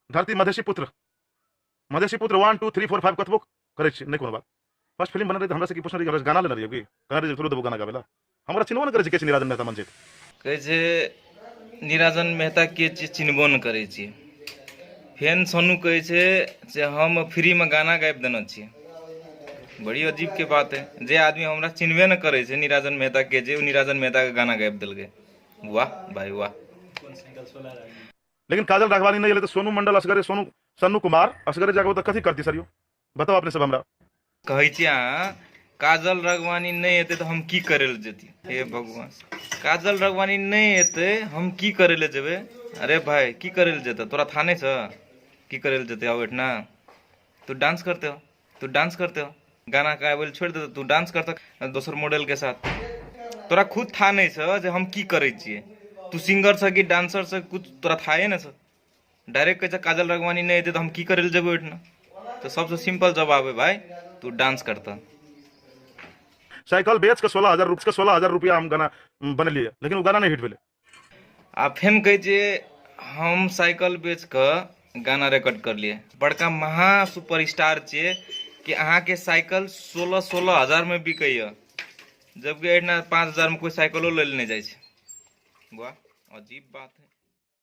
धरती मधेसी पुत्र 1 2 3 4 5 कतबो करे छी, नहीं कोनो बात। फर्स्ट फिल्म बन रही हमरा से की पूछना रही, हमरा गाना लेना रही होगी, कहां रे थोड़ो देबो गाना गावेला, हमरा चिन्हबो न करे छी के छी निराजन मेहता मन छै। कहै छै निराजन मेहता के चिन्हबो न करै छी। फेन सोनू कहै छै जे हम फ्री में गाना गाबि देने छी। बड़ी अजीब के बात है, जे आदमी हमरा चिन्हबे न करे छै निराजन मेहता के जे, निराजन मेहता के गाना गाबि देलकै। वाह भाई वाह। लेकिन काजल राघवानी नहीं ले तो सोनू मंडल असगरे, सोनू सन्नू कुमार असगरे जाके तो कथी करती सर यो, बताओ अपने सब हमरा। कहै छी अहाँ काजल राघवानी नहीं हेतै तो हम की करे ले जेती। हे भगवान, काजल राघवानी नहीं हेतै हम की करे ले जेबे। अरे भाई की करे ले जेता, तोरा था नहीं छ की करे ले जेते। आओ ना, तू डांस करते हो, तू डांस करते हो, गाना का बोल छोड़ दे, तू डांस करता दोसर मॉडल के साथ। तोरा खुद था नहीं छ जे हम की करे छिए। तू सिंगर छ कि डांसर छ कुछ तोरा था है ना छ। डायरेक्ट कहे काजल राघवानी नहीं हेतै तो हम की करे ले जेबे ओठना। तो सबसे सिंपल जवाब है भाई, तू डांस करता। साइकिल बेच के 16,000 रुपया हम गाना बन लिए, लेकिन वो गाना नहीं हिट भेले। आ फेन कहे जे हम साइकिल बेच के गाना रिकॉर्ड कर लिए। बड़का महा सुपरस्टार छे कि अहाँ के साइकिल 16 हजार में बिकै, जबकि 5,000 में कोई साइकिलो ले नहीं जाए। वाह अजीब बात है।